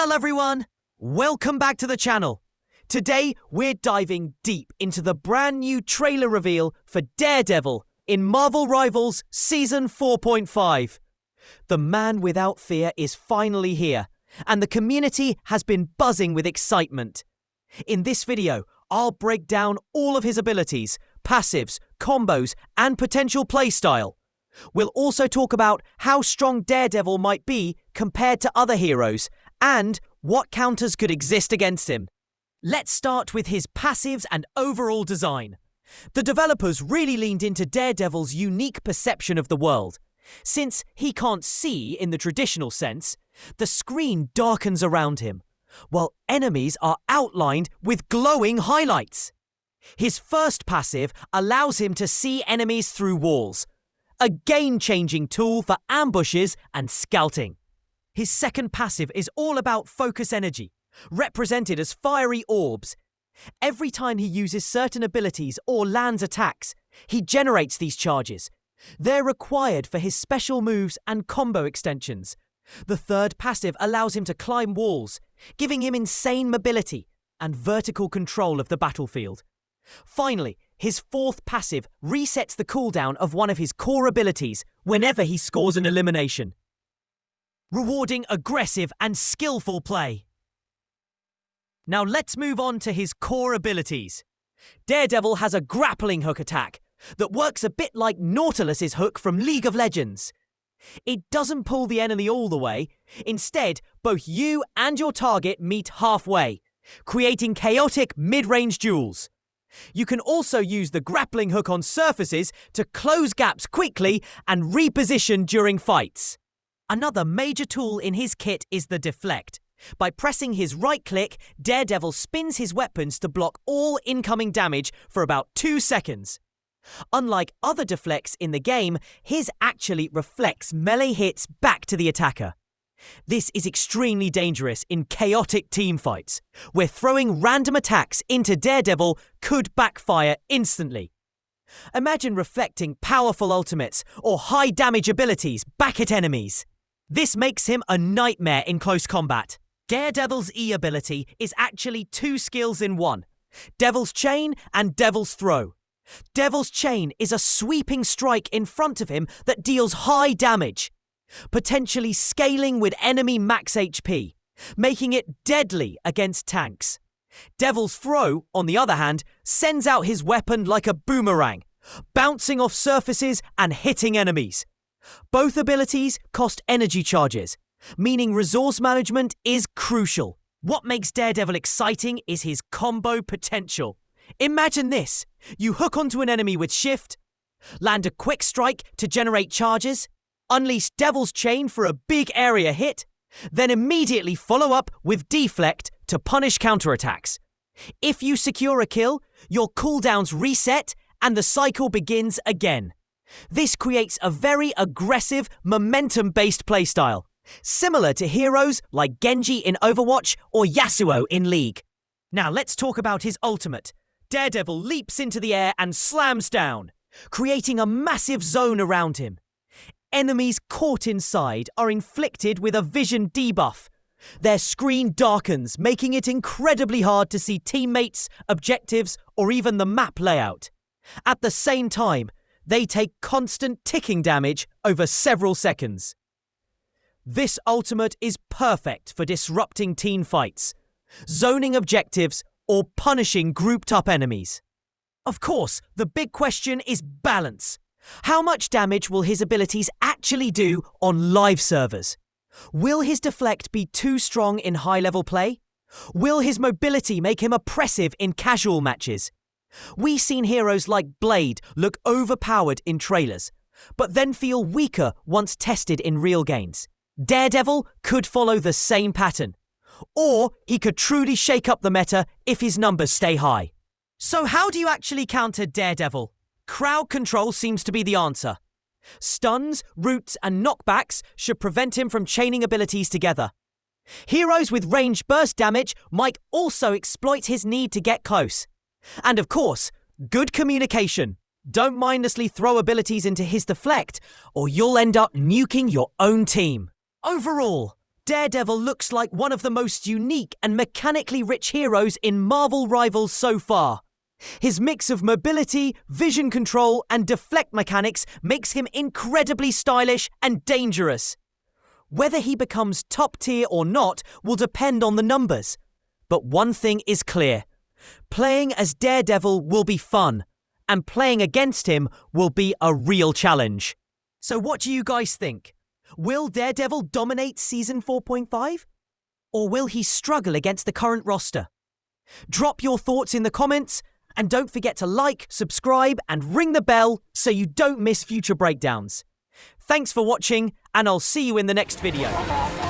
Hello everyone! Welcome back to the channel. Today we're diving deep into the brand new trailer reveal for Daredevil in Marvel Rivals Season 4.5. The man without fear is finally here, and the community has been buzzing with excitement. In this video, I'll break down all of his abilities, passives, combos, and potential playstyle. We'll also talk about how strong Daredevil might be compared to other heroes, and what counters could exist against him. Let's start with his passives and overall design. The developers really leaned into Daredevil's unique perception of the world. Since he can't see in the traditional sense, the screen darkens around him, while enemies are outlined with glowing highlights. His first passive allows him to see enemies through walls, a game-changing tool for ambushes and scouting. His second passive is all about focus energy, represented as fiery orbs. Every time he uses certain abilities or lands attacks, he generates these charges. They're required for his special moves and combo extensions. The third passive allows him to climb walls, giving him insane mobility and vertical control of the battlefield. Finally, his fourth passive resets the cooldown of one of his core abilities whenever he scores an elimination, rewarding aggressive and skillful play. Now let's move on to his core abilities. Daredevil has a grappling hook attack that works a bit like Nautilus's hook from League of Legends. It doesn't pull the enemy all the way. Instead, both you and your target meet halfway, creating chaotic mid-range duels. You can also use the grappling hook on surfaces to close gaps quickly and reposition during fights. Another major tool in his kit is the deflect. By pressing his right click, Daredevil spins his weapons to block all incoming damage for about 2 seconds. Unlike other deflects in the game, his actually reflects melee hits back to the attacker. This is extremely dangerous in chaotic teamfights, where throwing random attacks into Daredevil could backfire instantly. Imagine reflecting powerful ultimates or high damage abilities back at enemies. This makes him a nightmare in close combat. Daredevil's E ability is actually 2 skills in one: Devil's Chain and Devil's Throw. Devil's Chain is a sweeping strike in front of him that deals high damage, potentially scaling with enemy max HP, making it deadly against tanks. Devil's Throw, on the other hand, sends out his weapon like a boomerang, bouncing off surfaces and hitting enemies. Both abilities cost energy charges, meaning resource management is crucial. What makes Daredevil exciting is his combo potential. Imagine this: you hook onto an enemy with shift, land a quick strike to generate charges, unleash Devil's Chain for a big area hit, then immediately follow up with deflect to punish counterattacks. If you secure a kill, your cooldowns reset and the cycle begins again. This creates a very aggressive, momentum-based playstyle, similar to heroes like Genji in Overwatch or Yasuo in League. Now let's talk about his ultimate. Daredevil leaps into the air and slams down, creating a massive zone around him. Enemies caught inside are inflicted with a vision debuff. Their screen darkens, making it incredibly hard to see teammates, objectives, or even the map layout. At the same time, they take constant ticking damage over several seconds. This ultimate is perfect for disrupting team fights, zoning objectives, or punishing grouped-up enemies. Of course, the big question is balance. How much damage will his abilities actually do on live servers? Will his deflect be too strong in high-level play? Will his mobility make him oppressive in casual matches? We've seen heroes like Blade look overpowered in trailers, but then feel weaker once tested in real games. Daredevil could follow the same pattern, or he could truly shake up the meta if his numbers stay high. So how do you actually counter Daredevil? Crowd control seems to be the answer. Stuns, roots, and knockbacks should prevent him from chaining abilities together. Heroes with range burst damage might also exploit his need to get close. And of course, good communication. Don't mindlessly throw abilities into his deflect, or you'll end up nuking your own team. Overall, Daredevil looks like one of the most unique and mechanically rich heroes in Marvel Rivals so far. His mix of mobility, vision control, and deflect mechanics makes him incredibly stylish and dangerous. Whether he becomes top tier or not will depend on the numbers. But one thing is clear. Playing as Daredevil will be fun, and playing against him will be a real challenge. So what do you guys think? Will Daredevil dominate Season 4.5? Or will he struggle against the current roster? Drop your thoughts in the comments, and don't forget to like, subscribe, and ring the bell so you don't miss future breakdowns. Thanks for watching, and I'll see you in the next video.